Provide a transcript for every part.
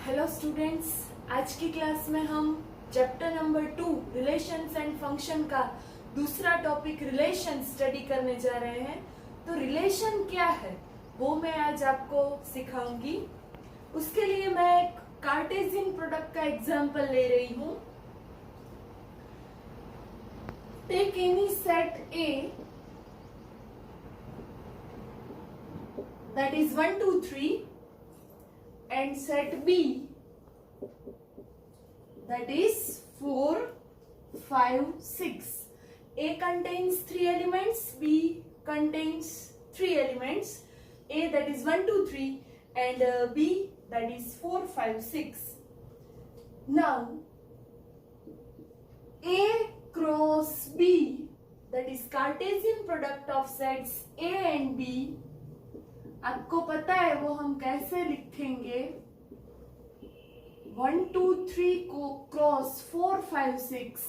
Hello students, आज की class में हम chapter number 2 relations and function का दूसरा टॉपिक रिलेशन स्टडी करने जा रहे हैं। तो रिलेशन क्या है वो मैं आज आपको सिखाऊंगी। उसके लिए मैं एक कार्टेशियन प्रोडक्ट का एग्जांपल ले रही हूँ। Take any set A that is 1 2 3 and set B that is 4 5 6. A contains 3 elements, B contains 3 elements. A that is 1 2 3 and B that is 4 5 6. Now A cross B, that is Cartesian product of sets A and B, आपको पता है वो हम कैसे लिखेंगे? 1 2 3 को cross 4 5 6.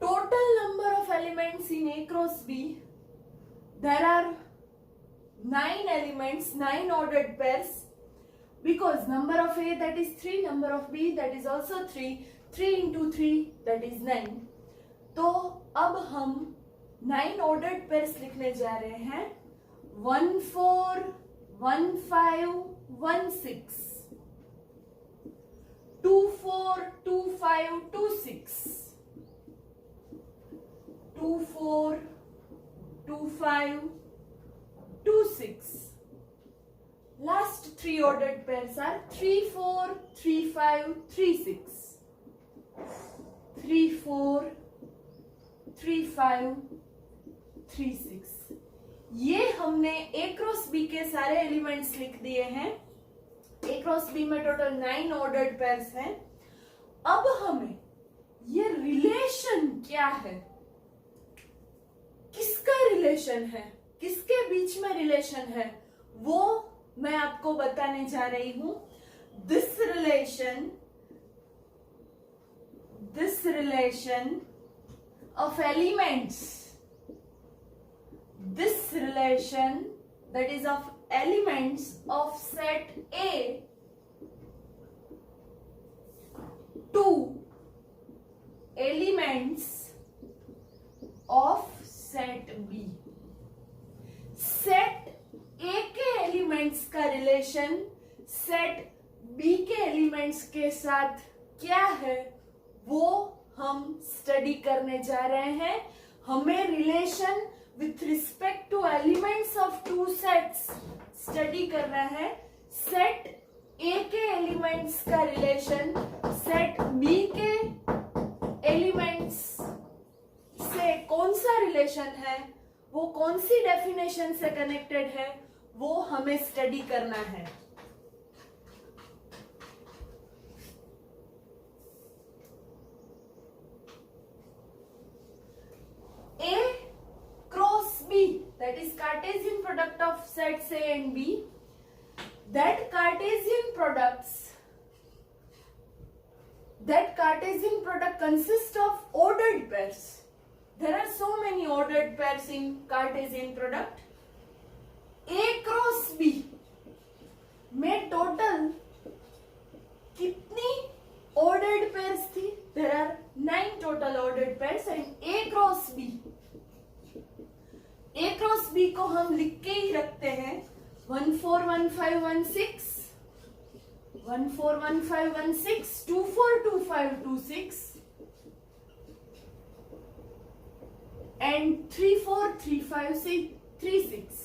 Total number of elements in A cross B, there are 9 elements, 9 ordered pairs, because number of A that is 3, number of B that is also 3, 3 into 3 that is 9. तो अब हम 9 ordered pairs लिखने जा रहे हैं। 1 4 1 5 1 6, 2 4 2 5 2 6, 2 4 2 5 2 6. Last 3 ordered pairs are 3 4 3 5 3 6, 3 4 3 5 3 6. ये हमने A cross B के सारे एलिमेंट्स लिख दिए हैं। A क्रॉस B में टोटल 9 ऑर्डर्ड पेयर्स हैं। अब हमें ये रिलेशन क्या है, किसका रिलेशन है, किसके बीच में रिलेशन है, वो मैं आपको बताने जा रही हूं। This relation of elements, this relation that is of elements of set A to elements of set B. set A के एलिमेंट्स का रिलेशन सेट B के एलिमेंट्स के साथ क्या है वो हम स्टडी करने जा रहे हैं। हमें relation with respect to elements of two sets study करना है। सेट A के एलिमेंट्स का रिलेशन सेट B के एलिमेंट्स से कौन सा रिलेशन है, वो कौन सी डेफिनेशन से कनेक्टेड है, वो हमें स्टडी करना है। A that is Cartesian product of sets A and B. That Cartesian product consists of ordered pairs. There are so many ordered pairs in Cartesian product. A cross B में total कितनी ordered pairs थी? There are 9 total ordered pairs and A cross B. A cross B को हम लिख के ही रखते हैं 1 4 1 5 1 6, 1 4 1 5 1 6, 2 4 2 5 2 6 and 3 4 3 5 3 6.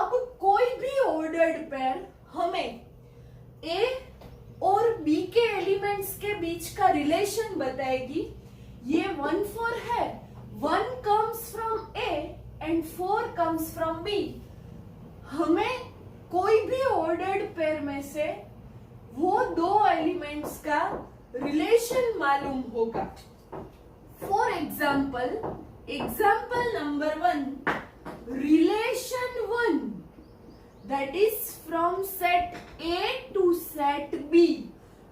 अब कोई भी ऑर्डर्ड पेयर हमें A और B के एलिमेंट्स के बीच का रिलेशन बताएगी। ये 1 4 है, 1 comes from A and 4 comes from B। हमें कोई भी ऑर्डर्ड पेयर में से वो दो एलिमेंट्स का रिलेशन मालूम होगा। For example number 1, relation 1 that is from set A to set B.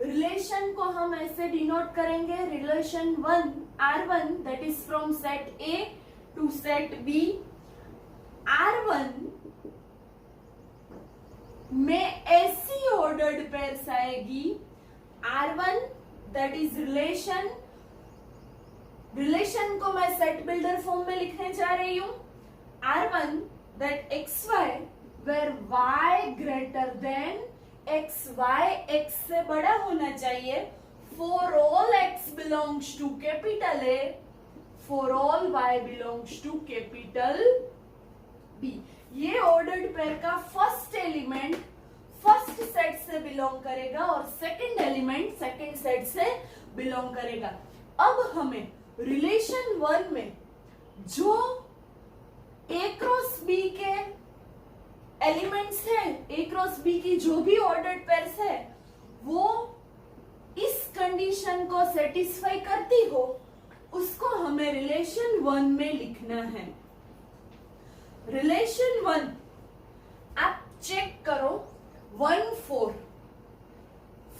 Relation को हम ऐसे डिनोट करेंगे, relation 1 R1 that is from set A to set B, R1 में ऐसी ऑर्डर्ड पेयर्स आएगी, R1 दैट इज रिलेशन को मैं set builder form में लिखने जा रही हूं, R1 that XY where Y greater than XY, X से बड़ा होना चाहिए, for all X belongs to capital A, for all Y belongs to capital B। ये ऑर्डर्ड पेयर का फर्स्ट एलिमेंट फर्स्ट सेट से बिलोंग करेगा और सेकंड एलिमेंट सेकंड सेट से बिलोंग करेगा। अब हमें रिलेशन 1 में जो A क्रॉस B के एलिमेंट्स है, A क्रॉस B की जो भी ऑर्डर्ड पेयर्स है, वो इस कंडीशन को सेटिस्फाई करती हो, उसको हमें रिलेशन 1 में लिखना है। रिलेशन 1 आप चेक करो, 1 4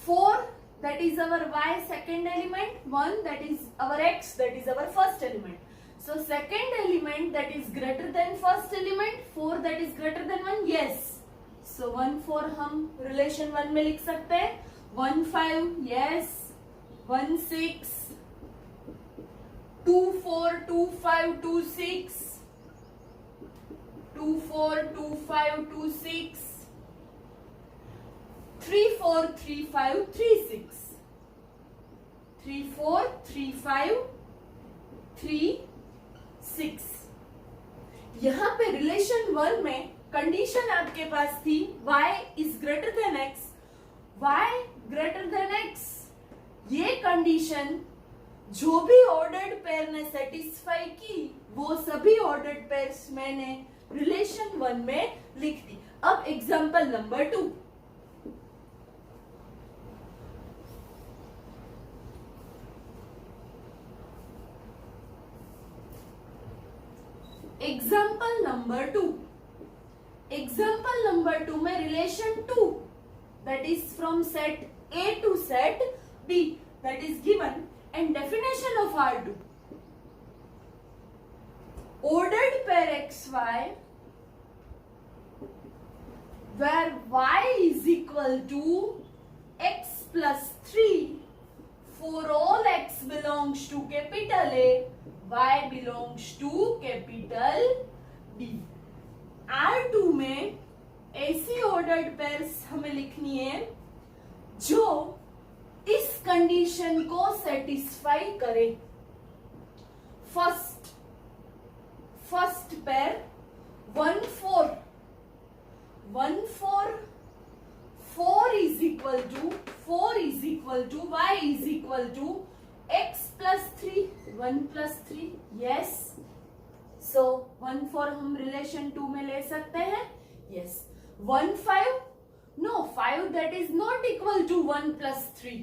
4 that is our Y second element, 1 that is our X that is our first element. So second element that is greater than first element, 4 that is greater than 1, yes. So 1 4 हम relation 1 में लिख सकते हैं, 1 5 yes, 1 6, 2 4 2 5 2 6, 2 4 2 5 2 6, 3 4 3 5 3 6, 3 4 3 5 3 6। यहां पे relation 1 में condition आपके पास थी y is greater than x, y greater than x। ये कंडीशन जो भी ऑर्डर्ड पेयर ने सेटिस्फाई की, वो सभी ऑर्डर्ड पेयर्स मैंने रिलेशन 1 में लिख दी। अब एग्जांपल नंबर 2, एग्जाम्पल नंबर 2 में relation 2 that is from set A to set B that is given and definition of R2, ordered pair XY where Y is equal to X plus 3 for all X belongs to capital A, Y belongs to capital B। R2 में ऐसी ordered pairs हमें लिखनी है जो इस condition को satisfy करे। First pair 1 4 1 4 4 is equal to y is equal to x plus 3 1 plus 3 yes। so 1 4 हम रिलेशन 2 में ले सकते हैं, yes। 1 5 no 5 that is not equal to 1 plus 3,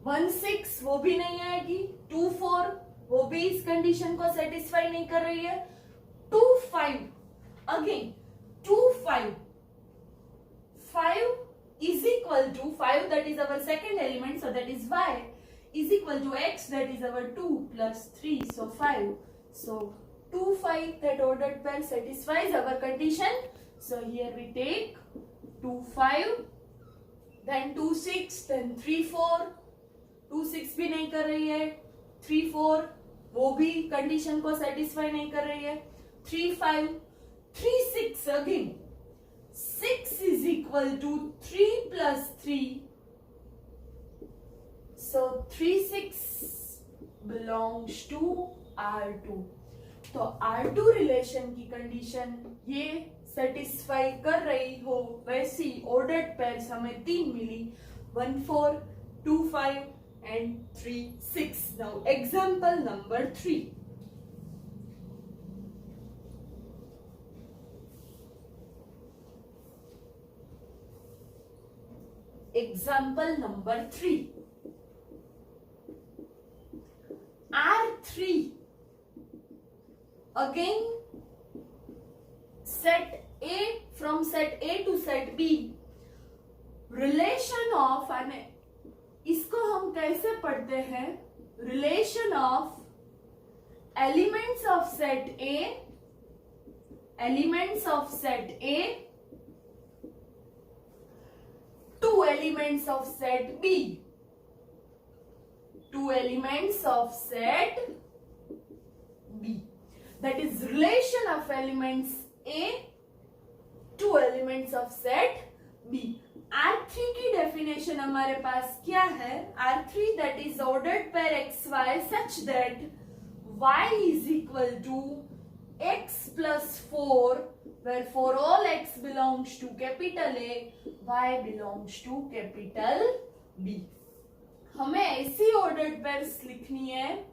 1 6 वो भी नहीं आएगी, 2 4 वो भी इस कंडीशन को सेटिस्फाई नहीं कर रही है, 2 5 again 2 5 5 is equal to 5 that is our second element, so that is y is equal to x that is our 2 plus 3, so 5, so 2 5 that ordered pair satisfies our condition, so here we take 2 5 then 2 6 then 3 4, 2 6 भी नहीं कर रही है, 3 4 वो भी condition को satisfy नहीं कर रही है, 3 5 3 6 again 6 is equal to 3 plus 3, so 3 6 belongs to R2। तो R2 रिलेशन की कंडीशन ये सेटिस्फाई कर रही हो, वैसी ऑर्डर्ड पेयर्स हमें 3 मिली, 1 4 2 5 and 3 6। now example number 3, example number 3, R3 again set A from set A to set B, relation of, इसको हम कैसे पढ़ते हैं, relation of elements of set A, two elements of set B, two elements of set B. That is relation of elements A, two elements of set B. R3 की definition हमारे पास क्या है? R3 that is ordered pair XY such that Y is equal to X plus 4, where for all X belongs to capital A, Y belongs to capital B. हमें ऐसी ordered pairs लिखनी है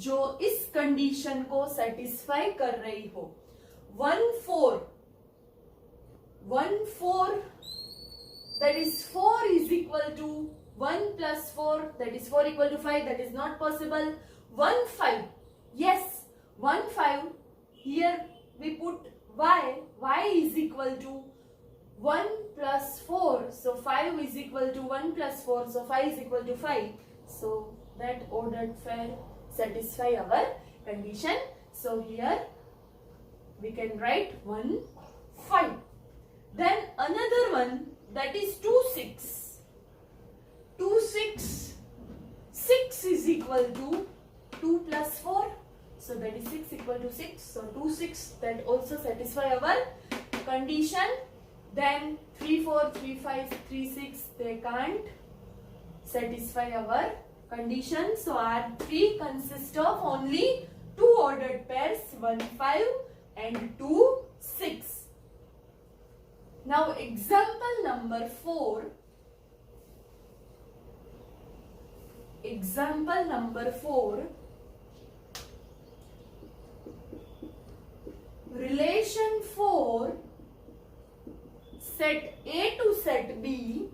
जो इस कंडीशन को सेटिस्फाई कर रही हो. 1 4 that is 4 is equal to 1 plus 4, that is 4 equal to 5, that is not possible. 1 5, yes, 1 5, here we put y is equal to 1 plus 4, so 5 is equal to 1 plus 4, so 5 is equal to 5, so that ordered pair satisfy our condition. So here we can write 1 5. Then another one, that is 2 6. 6 is equal to 2 plus 4, so that is 6 equal to 6, so 2 6, that also satisfy our condition. Then 3 4 3 5 3 6, they can't satisfy our condition. So R3 consists of only two ordered pairs, 1 5 and 2 6. Now example number 4. Relation 4 set A to set B.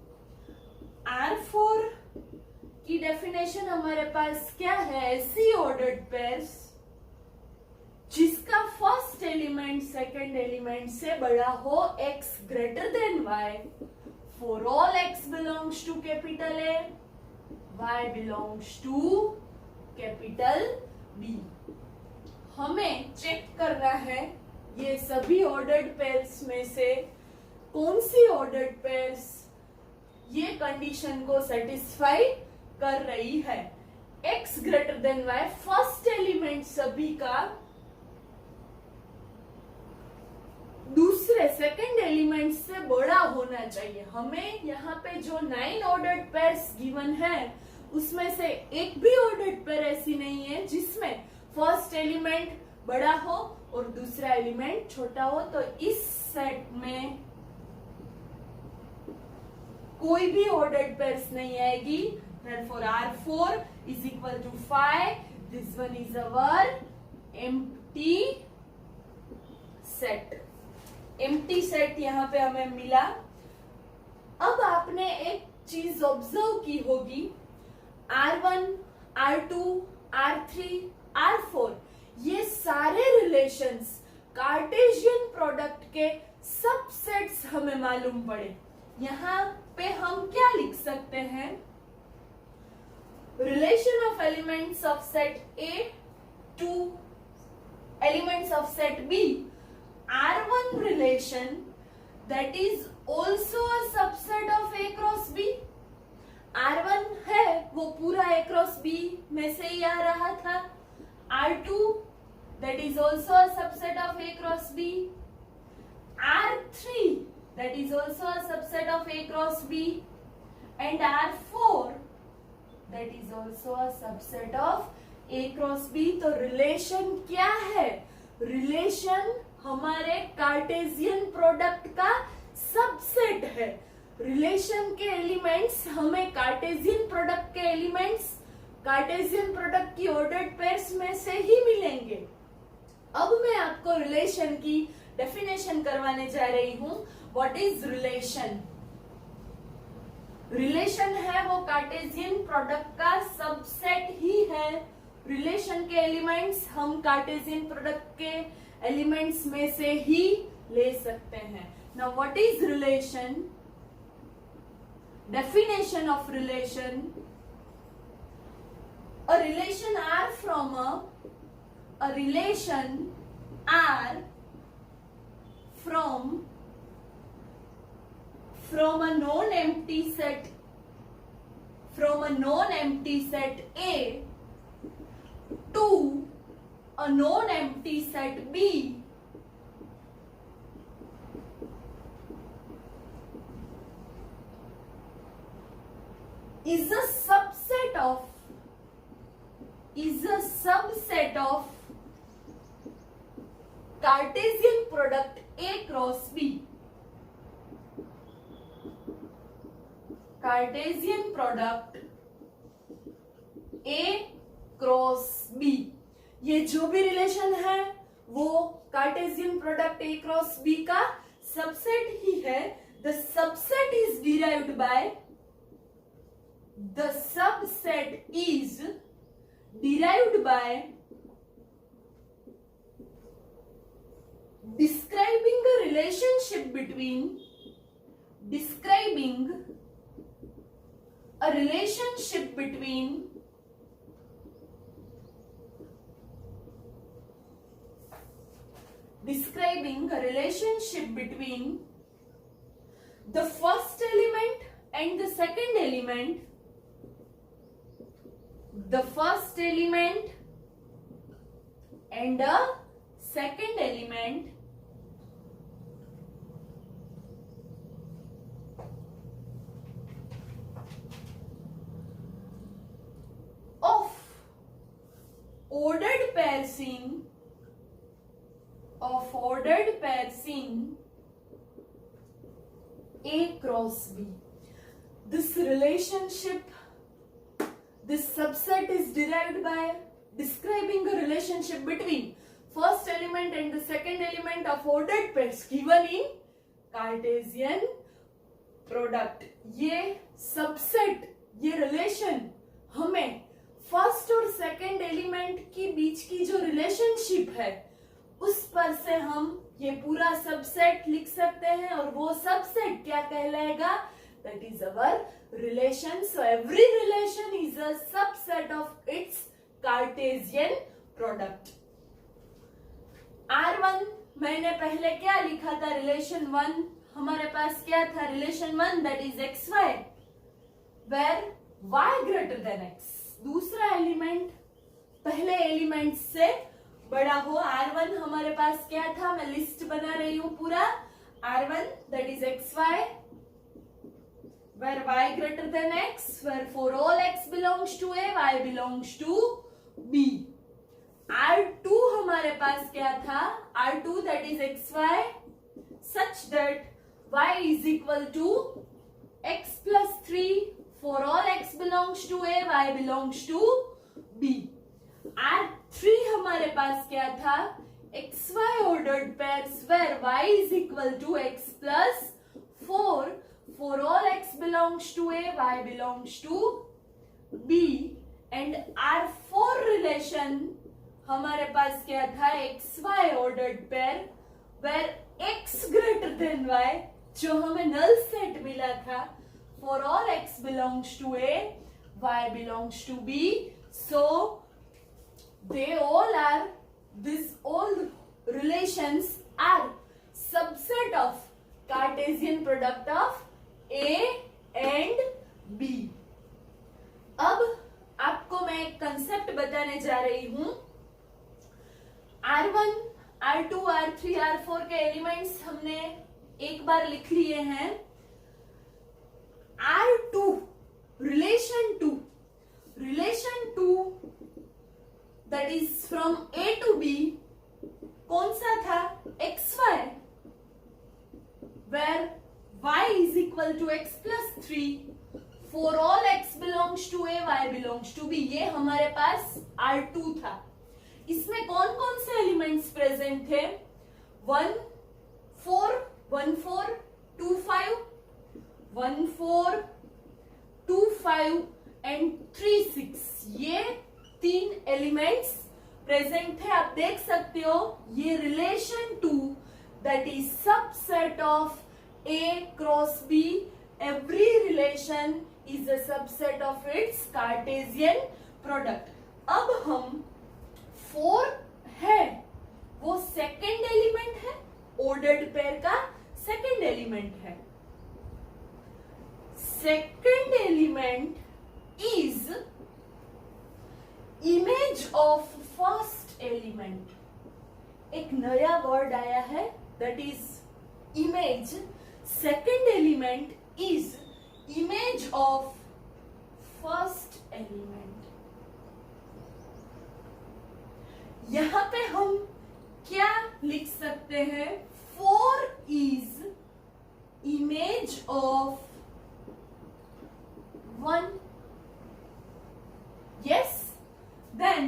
R4 की definition हमारे पास क्या है? ऐसी ordered pairs जिसका first element second element से बड़ा हो x greater than y, for all x belongs to capital A, y belongs to capital B. हमें चेक करना है ये सभी ऑर्डर्ड पेयर्स में से कौन सी ऑर्डर्ड पेयर्स ये कंडीशन को सेटिस्फाई कर रही है. x greater than y, first element सभी का दूसरे सेकंड एलिमेंट से बड़ा होना चाहिए. हमें यहाँ पे जो 9 ऑर्डर्ड पेयर्स गिवन है उसमें से एक भी ऑर्डर्ड पेयर ऐसी नहीं है जिसमें फर्स्ट एलिमेंट बड़ा हो और दूसरा एलिमेंट छोटा हो. तो इस सेट में कोई भी ऑर्डर्ड पेयर्स नहीं आएगी. Therefore R4 is equal to 5. This one is our empty set. Empty set यहाँ पे हमें मिला. अब आपने एक चीज ऑब्जर्व की होगी, R1, R2, R3, R4 ये सारे रिलेशंस कार्टेशियन प्रोडक्ट के सबसेट्स हमें मालूम पड़े. यहाँ पे हम क्या लिख सकते हैं? Relation of elements of set A two elements of set B. R1 relation that is also a subset of A cross B. R1 है वो पूरा A cross B में से ही आ रहा था. R2 that is also a subset of A cross B. R3 that is also a subset of A cross B. And R4 that is also a subset of A cross B. तो relation क्या है? Relation हमारे Cartesian product का subset है. Relation के elements हमें Cartesian product के elements Cartesian product की ऑर्डर्ड पेयर्स में से ही मिलेंगे. अब मैं आपको रिलेशन की डेफिनेशन करवाने जा रही हूं. What is relation? रिलेशन है वो कार्टेशियन प्रोडक्ट का सबसेट ही है. रिलेशन के एलिमेंट्स हम कार्टेशियन प्रोडक्ट के एलिमेंट्स में से ही ले सकते हैं. Now what is relation? Definition of relation: a relation R from a a relation R from a non-empty set A to a non-empty set B is a subset of Cartesian product A cross B. Cartesian product A cross B, ये जो भी relation है वो Cartesian product A cross B का subset ही है. The subset is derived by describing a relationship between describing a relationship between the first element and the second element, the first element and the second element of ordered pairs A cross B. This relationship, this subset is derived by describing a relationship between first element and the second element of ordered pairs given in Cartesian product. ये subset, ये relation हमें first और second element के बीच की जो relationship है उस पर से हम ये पूरा सबसेट लिख सकते हैं और वो सबसेट क्या कहलाएगा? That is our relation. So every relation is a subset of its Cartesian product. R1 मैंने पहले क्या लिखा था? रिलेशन 1 हमारे पास क्या था? Relation 1 that is XY where Y greater than X. दूसरा एलिमेंट पहले एलिमेंट से बड़ा हो. R1 हमारे पास क्या था? मैं लिस्ट बना रही हूं पूरा. R1 that is XY where Y greater than X, where for all X belongs to A, Y belongs to B. R2 हमारे पास क्या था? R2 that is XY such that Y is equal to X plus 3. For all X belongs to A, Y belongs to B. R3 हमारे पास क्या था? XY ordered pairs where Y is equal to X plus 4. For all X belongs to A, Y belongs to B. And R4 relation हमारे पास क्या था? XY ordered pair where X greater than Y, जो हमें null set मिला था. For all X belongs to A, Y belongs to B. So they all are, these all relations are subset of Cartesian product of A and B. अब आपको मैं एक concept बताने जा रही हूं. R1, R2, R3, R4 के elements हमने एक बार लिख लिए हैं. R2 relation 2 that is from A to B कौन सा था? XY where Y is equal to X plus 3. For all X belongs to A, Y belongs to B. ये हमारे पास R2 था. इसमें कौन कौन से एलिमेंट्स प्रेजेंट थे? 1 4 1 4 2 5 1 4 2 5 and 3 6. ये 3 एलिमेंट्स प्रेजेंट थे. आप देख सकते हो ये relation 2 that is subset of A cross B. Every relation is a subset of its Cartesian product. अब हम 4 है वो सेकेंड एलिमेंट है, ऑर्डर्ड पेयर का सेकेंड एलिमेंट है. Second element is image of first element. एक नया वर्ड आया है, that is image. Second element is image of first element. यहां पे हम क्या लिख सकते हैं? 4 is image of 1. Yes. Then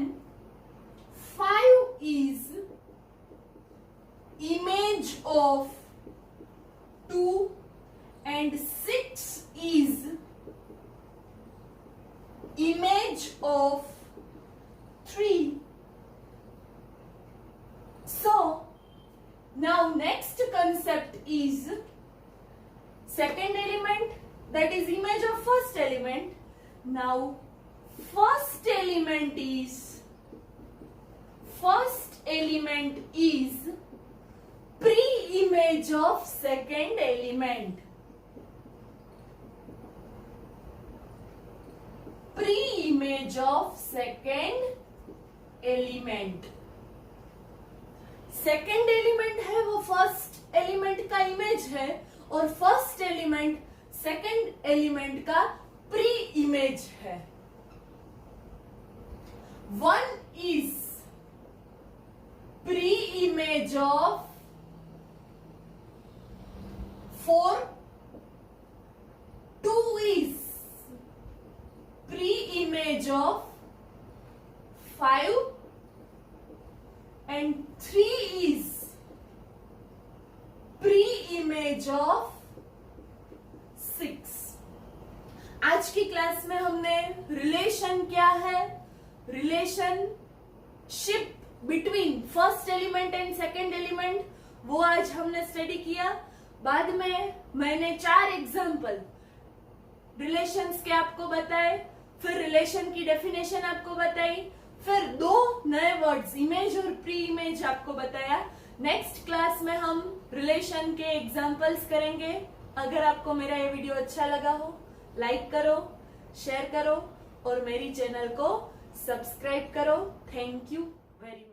5 is image of 2 and 6 is image of 3. So now next concept is second element, that is image of first element. Now first element is pre-image of second element. Pre-image of second element. Second element है वो first element का image है, और first element second element का pre image है. 1 is pre-image of 4. 2 is pre-image of 5 and 3 is pre-image of 6. आज की class में हमने रिलेशन क्या है, relationship between first element and second element, वो आज हमने स्टडी किया. बाद में मैंने 4 एग्जाम्पल रिलेशंस के आपको बताए, फिर रिलेशन की डेफिनेशन आपको बताई, फिर 2 नए वर्ड्स इमेज और प्री इमेज आपको बताया. नेक्स्ट क्लास में हम रिलेशन के एग्जाम्पल्स करेंगे. अगर आपको मेरा ये वीडियो अच्छा लगा हो, लाइक करो, शेयर करो और मेरी चैनल को सब्सक्राइब करो. Thank you very much.